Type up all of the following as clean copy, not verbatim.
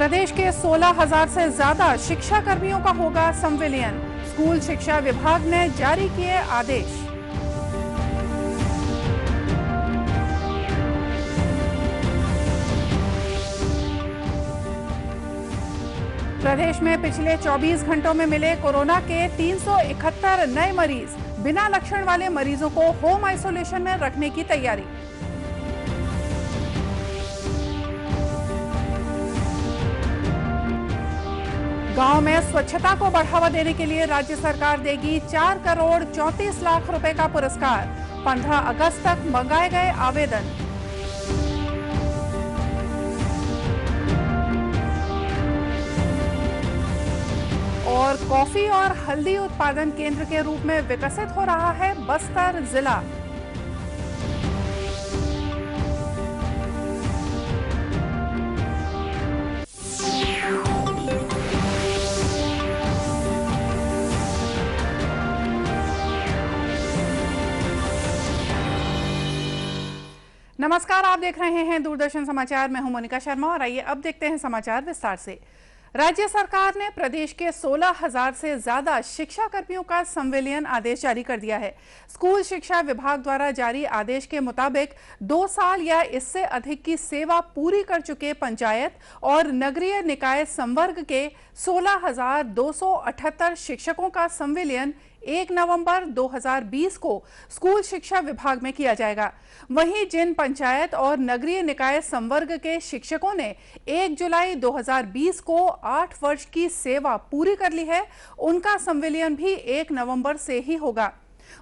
प्रदेश के 16,000 से ज्यादा शिक्षा कर्मियों का होगा संविलियन। स्कूल शिक्षा विभाग ने जारी किए आदेश। प्रदेश में पिछले 24 घंटों में मिले कोरोना के 371 नए मरीज। बिना लक्षण वाले मरीजों को होम आइसोलेशन में रखने की तैयारी। गांव में स्वच्छता को बढ़ावा देने के लिए राज्य सरकार देगी 4 करोड़ 34 लाख रुपए का पुरस्कार। 15 अगस्त तक मंगाए गए आवेदन। और कॉफी और हल्दी उत्पादन केंद्र के रूप में विकसित हो रहा है बस्तर जिला। नमस्कार, आप देख रहे हैं दूरदर्शन समाचार। मैं हूं मोनिका शर्मा और आइए अब देखते हैं समाचार विस्तार से। राज्य सरकार ने प्रदेश के 16,000 से ज्यादा शिक्षा कर्मियों का संविलियन आदेश जारी कर दिया है। स्कूल शिक्षा विभाग द्वारा जारी आदेश के मुताबिक 2 साल या इससे अधिक की सेवा पूरी कर चुके पंचायत और नगरीय निकाय संवर्ग के 16,278 शिक्षकों का संविलियन 1 नवंबर 2020 को स्कूल शिक्षा विभाग में किया जाएगा। वहीं जिन पंचायत और नगरीय निकाय संवर्ग के शिक्षकों ने 1 जुलाई 2020 को 8 वर्ष की सेवा पूरी कर ली है, उनका संविलियन भी 1 नवंबर से ही होगा।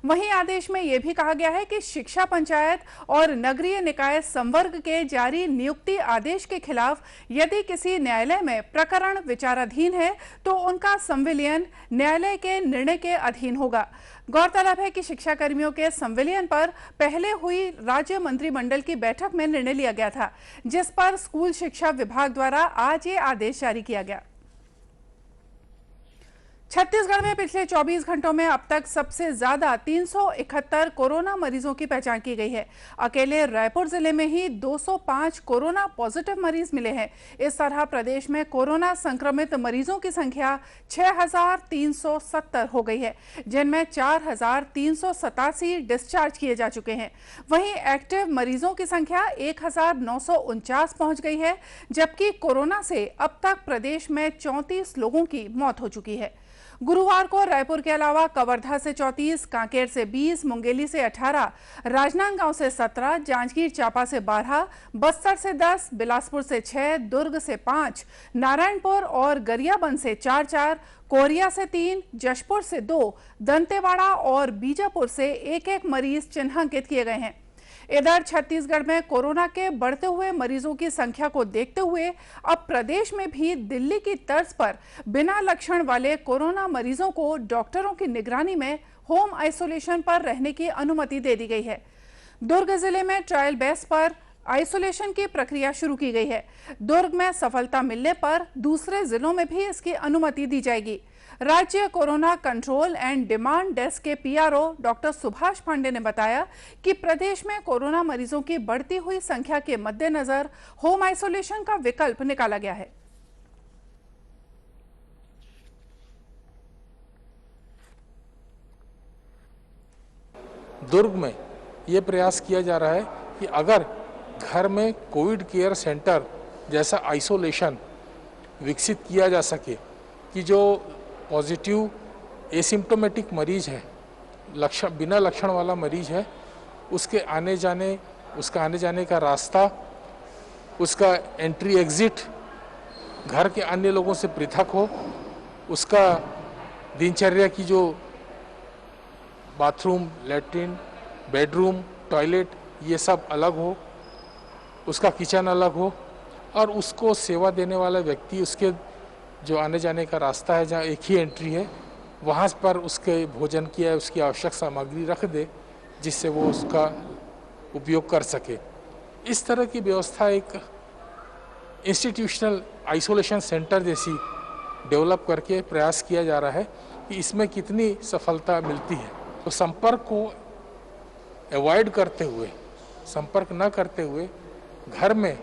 वहीं आदेश में यह भी कहा गया है कि शिक्षा पंचायत और नगरीय निकाय संवर्ग के जारी नियुक्ति आदेश के खिलाफ यदि किसी न्यायालय में प्रकरण विचाराधीन है तो उनका संविलियन न्यायालय के निर्णय के अधीन होगा। गौरतलब है कि शिक्षा कर्मियों के संविलियन पर पहले हुई राज्य मंत्रिमंडल की बैठक में निर्णय लिया गया था, जिस पर स्कूल शिक्षा विभाग द्वारा आज ये आदेश जारी किया गया। छत्तीसगढ़ में पिछले 24 घंटों में अब तक सबसे ज्यादा 371 कोरोना मरीजों की पहचान की गई है। अकेले रायपुर जिले में ही 205 कोरोना पॉजिटिव मरीज मिले हैं। इस तरह प्रदेश में कोरोना संक्रमित मरीजों की संख्या 6,370 हो गई है, जिनमें 4,387 डिस्चार्ज किए जा चुके हैं। वहीं एक्टिव मरीजों की संख्या 1,949 पहुंच गई है, जबकि कोरोना से अब तक प्रदेश में 34 लोगों की मौत हो चुकी है। गुरुवार को रायपुर के अलावा कवर्धा से 34, कांकेर से 20, मुंगेली से 18, राजनांदगांव से 17, जांजगीर चांपा से 12, बस्तर से 10, बिलासपुर से 6, दुर्ग से 5, नारायणपुर और गरियाबंद से 4-4, कोरिया से 3, जशपुर से 2, दंतेवाड़ा और बीजापुर से 1-1 मरीज चिन्हांकित किए गए हैं। इधर छत्तीसगढ़ में कोरोना के बढ़ते हुए मरीजों की संख्या को देखते हुए अब प्रदेश में भी दिल्ली की तर्ज पर बिना लक्षण वाले कोरोना मरीजों को डॉक्टरों की निगरानी में होम आइसोलेशन पर रहने की अनुमति दे दी गई है। दुर्ग जिले में ट्रायल बेस पर आइसोलेशन की प्रक्रिया शुरू की गई है। दुर्ग में सफलता मिलने पर दूसरे जिलों में भी इसकी अनुमति दी जाएगी। राज्य corona control and demand desk के पीआरओ डॉक्टर सुभाष पांडे ने बताया कि प्रदेश में कोरोना मरीजों की बढ़ती हुई संख्या के मद्देनजर होम आइसोलेशन का विकल्प निकाला गया है। दुर्ग में यह प्रयास किया जा रहा है कि अगर घर में कोविड केयर सेंटर जैसा आइसोलेशन विकसित किया जा सके कि जो पॉजिटिव एसिम्प्टोमेटिक मरीज है, बिना लक्षण वाला मरीज है, उसका आने जाने का रास्ता, उसका एंट्री एग्जिट घर के अन्य लोगों से पृथक हो, उसका दिनचर्या की जो बाथरूम, लैट्रिन, बेडरूम, टॉयलेट ये सब अलग हो, उसका किचन अलग हो और उसको सेवा देने वाला व्यक्ति उसके जो आने जाने का रास्ता है जहाँ एक ही एंट्री है वहाँ पर उसके भोजन की या उसकी आवश्यक सामग्री रख दे, जिससे वो उसका उपयोग कर सके। इस तरह की व्यवस्था एक इंस्टीट्यूशनल आइसोलेशन सेंटर जैसी डेवलप करके प्रयास किया जा रहा है कि इसमें कितनी सफलता मिलती है। तो संपर्क को अवॉइड करते हुए, संपर्क न करते हुए घर में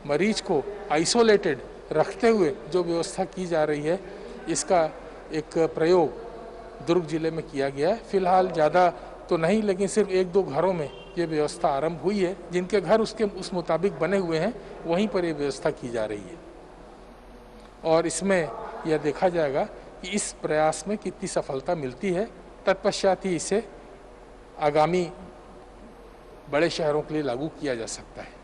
मरीज को आइसोलेटेड रखते हुए जो व्यवस्था की जा रही है, इसका एक प्रयोग दुर्ग जिले में किया गया है। फिलहाल ज़्यादा तो नहीं, लेकिन सिर्फ 1-2 घरों में ये व्यवस्था आरंभ हुई है। जिनके घर उस मुताबिक बने हुए हैं, वहीं पर ये व्यवस्था की जा रही है और इसमें यह देखा जाएगा कि इस प्रयास में कितनी सफलता मिलती है। तत्पश्चात ही इसे आगामी बड़े शहरों के लिए लागू किया जा सकता है।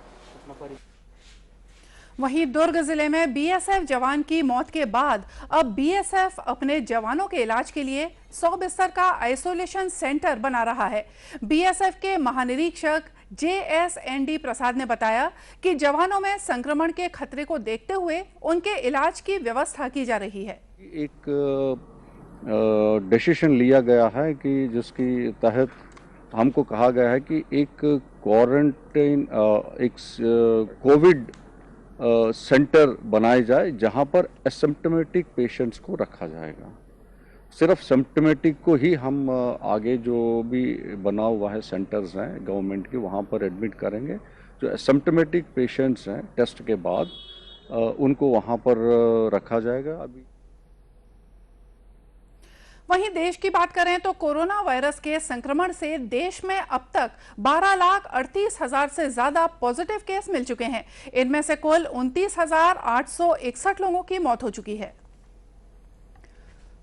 वहीं दुर्ग जिले में बीएसएफ जवान की मौत के बाद अब बीएसएफ अपने जवानों के इलाज के लिए 100 बिस्तर का आइसोलेशन सेंटर बना रहा है। बीएसएफ के महानिरीक्षक JSND प्रसाद ने बताया कि जवानों में संक्रमण के खतरे को देखते हुए उनके इलाज की व्यवस्था की जा रही है। एक डिसीजन लिया गया है कि जिसके तहत हमको कहा गया है कि एक क्वारंटाइन एक कोविड सेंटर बनाए जाए जहां पर एसिम्प्टोमेटिक पेशेंट्स को रखा जाएगा। सिर्फ सिम्प्टोमेटिक को ही हम आगे जो भी बना हुआ है सेंटर्स हैं गवर्नमेंट के, वहां पर एडमिट करेंगे। जो एसिम्प्टोमेटिक पेशेंट्स हैं टेस्ट के बाद उनको वहां पर रखा जाएगा। अभी वहीं देश की बात करें तो कोरोना वायरस के संक्रमण से देश में अब तक 12,38,000 से ज्यादा पॉजिटिव केस मिल चुके हैं। इनमें से कुल 29,861 लोगों की मौत हो चुकी है।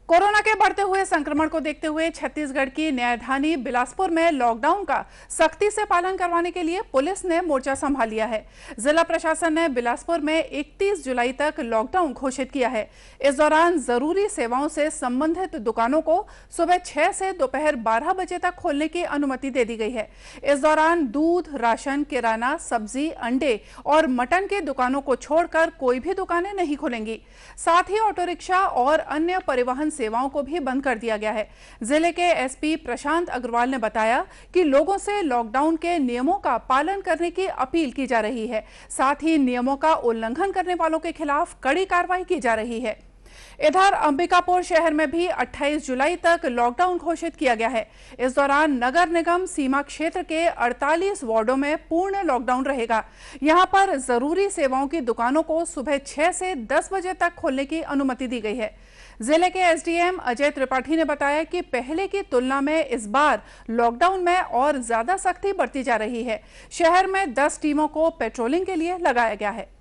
कोरोना के बढ़ते हुए संक्रमण को देखते हुए छत्तीसगढ़ की न्यायधानी बिलासपुर में लॉकडाउन का सख्ती से पालन करवाने के लिए पुलिस ने मोर्चा संभाल लिया है। जिला प्रशासन ने बिलासपुर में 31 जुलाई तक लॉकडाउन घोषित किया है। इस दौरान जरूरी सेवाओं से संबंधित दुकानों को सुबह 6 से दोपहर 12 बजे तक खोलने की अनुमति दे दी गई है। इस दौरान दूध, राशन, किराना, सब्जी, अंडे और मटन की दुकानों को छोड़कर कोई भी दुकानें नहीं खुलेंगी। साथ ही ऑटो रिक्शा और अन्य परिवहन सेवाओं को भी बंद कर दिया गया है। जिले के एसपी प्रशांत अग्रवाल ने बताया कि लोगों से लॉकडाउन के नियमों का पालन करने की अपील की जा रही है। साथ ही नियमों का उल्लंघन करने वालों के खिलाफ कड़ी कार्रवाई की जा रही है। इधर अंबिकापुर शहर में भी 28 जुलाई तक लॉकडाउन घोषित किया गया है। इस दौरान नगर निगम सीमा क्षेत्र के 48 वार्डों में पूर्ण लॉकडाउन रहेगा। यहां पर जरूरी सेवाओं की दुकानों को सुबह 6 से 10 बजे तक खोलने की अनुमति दी गई है। जिले के एसडीएम अजय त्रिपाठी ने बताया कि पहले की तुलना में इस बार लॉकडाउन में और ज्यादा सख्ती बरती जा रही है। शहर में 10 टीमों को पेट्रोलिंग के लिए लगाया गया है।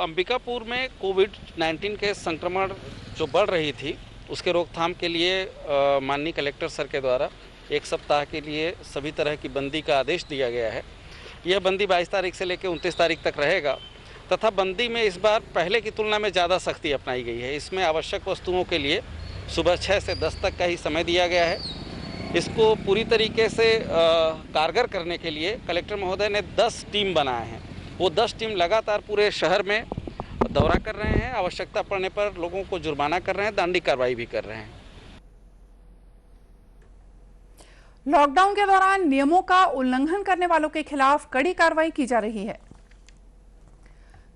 अंबिकापुर में कोविड-19 के संक्रमण जो बढ़ रही थी उसके रोकथाम के लिए माननीय कलेक्टर सर के द्वारा 1 सप्ताह के लिए सभी तरह की बंदी का आदेश दिया गया है। यह बंदी 22 तारीख से लेकर 29 तारीख तक रहेगा तथा बंदी में इस बार पहले की तुलना में ज़्यादा सख्ती अपनाई गई है। इसमें आवश्यक वस्तुओं के लिए सुबह 6 से 10 तक का ही समय दिया गया है। इसको पूरी तरीके से कारगर करने के लिए कलेक्टर महोदय ने 10 टीम बनाए हैं। वो 10 टीम लगातार पूरे शहर में दौरा कर रहे हैं। आवश्यकता पड़ने पर लोगों को जुर्माना कर रहे हैं, दंडी कार्रवाई भी कर रहे हैं। लॉकडाउन के दौरान नियमों का उल्लंघन करने वालों के खिलाफ कड़ी कार्रवाई की जा रही है।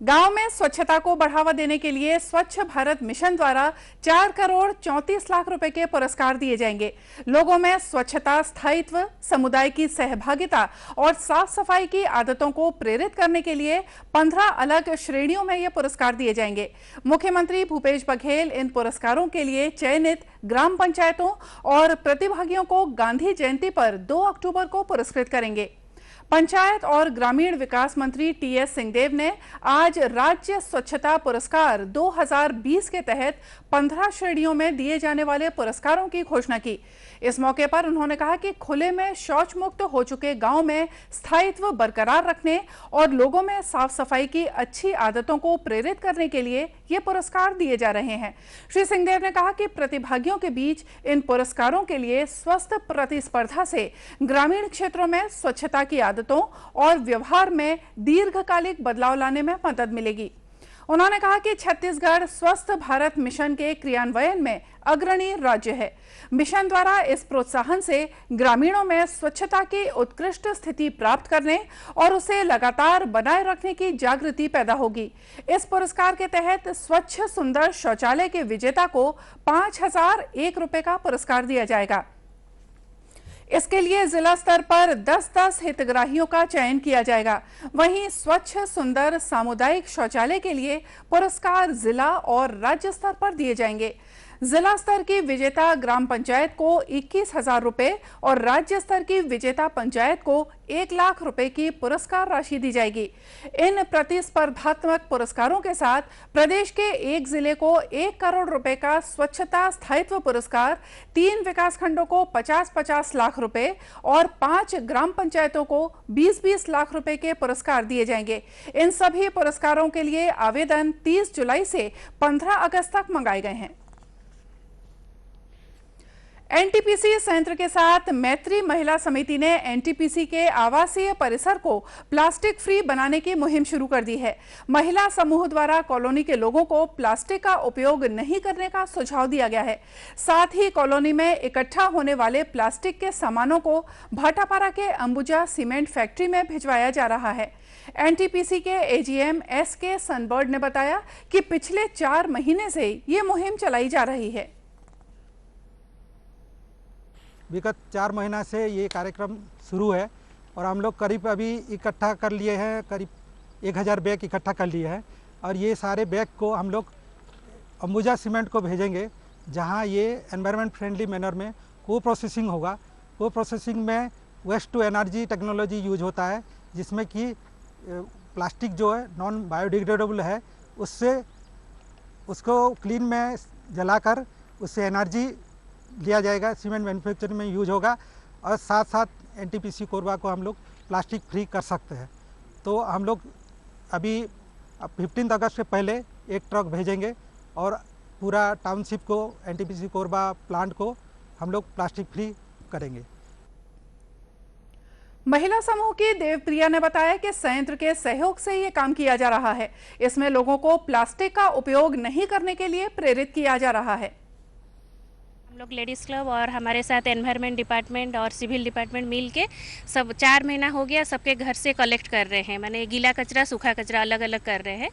गांव में स्वच्छता को बढ़ावा देने के लिए स्वच्छ भारत मिशन द्वारा 4 करोड़ 34 लाख रुपए के पुरस्कार दिए जाएंगे। लोगों में स्वच्छता, स्थायित्व, समुदाय की सहभागिता और साफ सफाई की आदतों को प्रेरित करने के लिए 15 अलग श्रेणियों में ये पुरस्कार दिए जाएंगे। मुख्यमंत्री भूपेश बघेल इन पुरस्कारों के लिए चयनित ग्राम पंचायतों और प्रतिभागियों को गांधी जयंती पर 2 अक्टूबर को पुरस्कृत करेंगे। पंचायत और ग्रामीण विकास मंत्री टीएस सिंहदेव ने आज राज्य स्वच्छता पुरस्कार 2020 के तहत 15 श्रेणियों में दिए जाने वाले पुरस्कारों की घोषणा की। इस मौके पर उन्होंने कहा कि खुले में शौच मुक्त हो चुके गांव में स्थायित्व बरकरार रखने और लोगों में साफ सफाई की अच्छी आदतों को प्रेरित करने के लिए ये पुरस्कार दिए जा रहे हैं। श्री सिंहदेव ने कहा कि प्रतिभागियों के बीच इन पुरस्कारों के लिए स्वस्थ प्रतिस्पर्धा से ग्रामीण क्षेत्रों में स्वच्छता की आदतों और व्यवहार में दीर्घकालिक बदलाव लाने में मदद मिलेगी। उन्होंने कहा कि छत्तीसगढ़ स्वस्थ भारत मिशन के क्रियान्वयन में अग्रणी राज्य है। मिशन द्वारा इस प्रोत्साहन से ग्रामीणों में स्वच्छता की उत्कृष्ट स्थिति प्राप्त करने और उसे लगातार बनाए रखने की जागृति पैदा होगी। इस पुरस्कार के तहत स्वच्छ सुंदर शौचालय के विजेता को 5,001 रुपए का पुरस्कार दिया जाएगा। इसके लिए जिला स्तर पर 10-10 हितग्राहियों का चयन किया जाएगा। वहीं स्वच्छ सुंदर सामुदायिक शौचालय के लिए पुरस्कार जिला और राज्य स्तर पर दिए जाएंगे। जिला स्तर की विजेता ग्राम पंचायत को 21,000 रुपए और राज्य स्तर की विजेता पंचायत को 1 लाख रुपए की पुरस्कार राशि दी जाएगी। इन प्रतिस्पर्धात्मक पुरस्कारों के साथ प्रदेश के एक जिले को 1 करोड़ रुपए का स्वच्छता स्थायित्व पुरस्कार, 3 विकासखंडों को 50-50 लाख रुपए और 5 ग्राम पंचायतों को 20-20 लाख रुपए के पुरस्कार दिए जाएंगे। इन सभी पुरस्कारों के लिए आवेदन 30 जुलाई से 15 अगस्त तक मंगाए गए हैं। एनटीपीसी संयंत्र के साथ मैत्री महिला समिति ने एनटीपीसी के आवासीय परिसर को प्लास्टिक फ्री बनाने की मुहिम शुरू कर दी है। महिला समूह द्वारा कॉलोनी के लोगों को प्लास्टिक का उपयोग नहीं करने का सुझाव दिया गया है। साथ ही कॉलोनी में इकट्ठा होने वाले प्लास्टिक के सामानों को भाटापारा के अंबुजा सीमेंट फैक्ट्री में भिजवाया जा रहा है। एनटीपीसी के एजीएम एसके सनबर्ड ने बताया कि पिछले 4 महीने से ये मुहिम चलाई जा रही है। विगत 4 महीना से ये कार्यक्रम शुरू है और हम लोग करीब अभी इकट्ठा कर लिए हैं, करीब 1000 बैग इकट्ठा कर लिए हैं और ये सारे बैग को हम लोग अंबुजा सीमेंट को भेजेंगे, जहां ये एनवायरनमेंट फ्रेंडली मैनर में को प्रोसेसिंग होगा। को प्रोसेसिंग में waste to energy technology use होता है, जिसमें कि प्लास्टिक जो है नॉन बायोडिग्रेडेबल है, उससे उसको क्लीन में जलाकर उससे एनर्जी लिया जाएगा, सीमेंट मैन्युफैक्चरिंग में यूज होगा और साथ साथ एनटीपीसी कोरबा को हम लोग प्लास्टिक फ्री कर सकते हैं। तो हम लोग अभी 15 अगस्त से पहले एक ट्रक भेजेंगे और पूरा टाउनशिप को, एनटीपीसी कोरबा प्लांट को हम लोग प्लास्टिक फ्री करेंगे। महिला समूह की देवप्रिया ने बताया कि संयंत्र के सहयोग से ये काम किया जा रहा है। इसमें लोगों को प्लास्टिक का उपयोग नहीं करने के लिए प्रेरित किया जा रहा है। हम लोग लेडीज़ क्लब और हमारे साथ एनवायरनमेंट डिपार्टमेंट और सिविल डिपार्टमेंट मिल के सब 4 महीना हो गया सबके घर से कलेक्ट कर रहे हैं, माने गीला कचरा सूखा कचरा अलग अलग कर रहे हैं।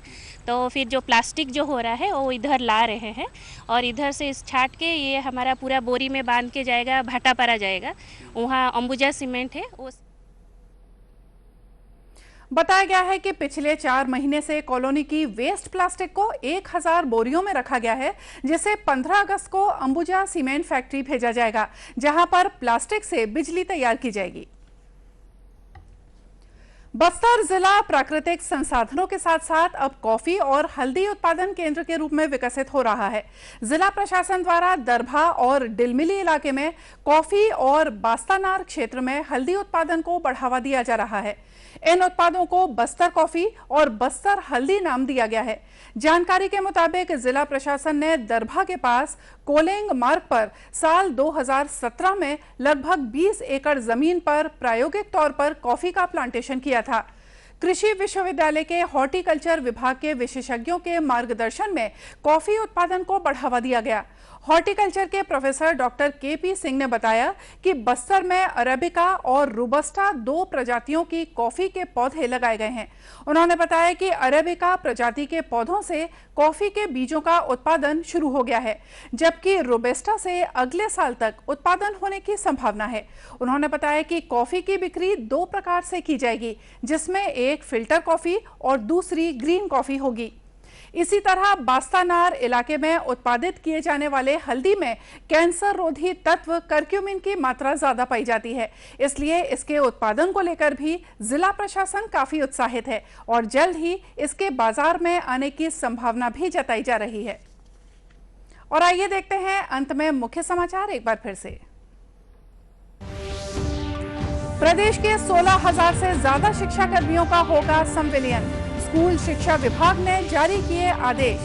तो फिर जो प्लास्टिक जो हो रहा है वो इधर ला रहे हैं और इधर से इस छाट के ये हमारा पूरा बोरी में बांध के जाएगा, भाटापारा जाएगा, वहाँ अंबुजा सीमेंट है। वो बताया गया है कि पिछले 4 महीने से कॉलोनी की वेस्ट प्लास्टिक को 1000 बोरियों में रखा गया है, जिसे 15 अगस्त को अंबुजा सीमेंट फैक्ट्री भेजा जाएगा, जहां पर प्लास्टिक से बिजली तैयार की जाएगी। बस्तर जिला प्राकृतिक संसाधनों के साथ साथ अब कॉफी और हल्दी उत्पादन केंद्र के रूप में विकसित हो रहा है। जिला प्रशासन द्वारा दरभा और डिलमिली इलाके में कॉफी और बास्तानार क्षेत्र में हल्दी उत्पादन को बढ़ावा दिया जा रहा है। इन उत्पादों को बस्तर कॉफी और बस्तर हल्दी नाम दिया गया है। जानकारी के मुताबिक जिला प्रशासन ने दरभा के पास कोलेंग मार्ग पर साल 2017 में लगभग 20 एकड़ जमीन पर प्रायोगिक तौर पर कॉफी का प्लांटेशन किया था। कृषि विश्वविद्यालय के हॉर्टिकल्चर विभाग के विशेषज्ञों के मार्गदर्शन में कॉफी उत्पादन को बढ़ावा दिया गया। हॉर्टिकल्चर के प्रोफेसर डॉक्टर केपी सिंह ने बताया कि बस्तर में अरेबिका और रोबस्टा 2 प्रजातियों की कॉफी के पौधे लगाए गए हैं। उन्होंने बताया कि अरेबिका प्रजाति के पौधों से कॉफी के बीजों का उत्पादन शुरू हो गया है, जबकि रोबस्टा से अगले साल तक उत्पादन होने की संभावना है। उन्होंने बताया कि कॉफी की बिक्री 2 प्रकार से की जाएगी, जिसमें एक फिल्टर कॉफी और दूसरी ग्रीन कॉफी होगी। इसी तरह बास्तानार इलाके में उत्पादित किए जाने वाले हल्दी में कैंसर रोधी तत्व करक्यूमिन की मात्रा ज्यादा पाई जाती है, इसलिए इसके उत्पादन को लेकर भी जिला प्रशासन काफी उत्साहित है और जल्द ही इसके बाजार में आने की संभावना भी जताई जा रही है। और आइए देखते हैं अंत में मुख्य समाचार एक बार फिर से। प्रदेश के 16,000 से ज्यादा शिक्षा कर्मियों का होगा संविलियन, स्कूल शिक्षा विभाग ने जारी किए आदेश।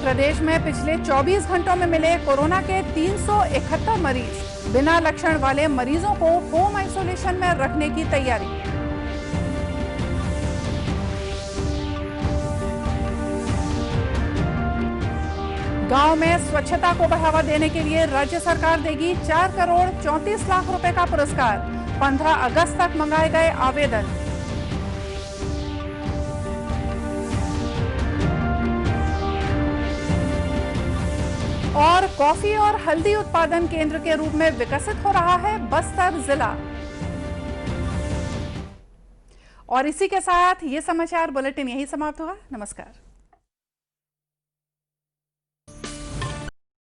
प्रदेश में पिछले 24 घंटों में मिले कोरोना के 371 मरीज। बिना लक्षण वाले मरीजों को होम आइसोलेशन में रखने की तैयारी। गांव में स्वच्छता को बढ़ावा देने के लिए राज्य सरकार देगी 4 करोड़ 34 लाख रुपए का पुरस्कार। 15 अगस्त तक मंगाए गए आवेदन। और कॉफी और हल्दी उत्पादन केंद्र के रूप में विकसित हो रहा है बस्तर जिला। और इसी के साथ ये समाचार बुलेटिन यही समाप्त हुआ। नमस्कार।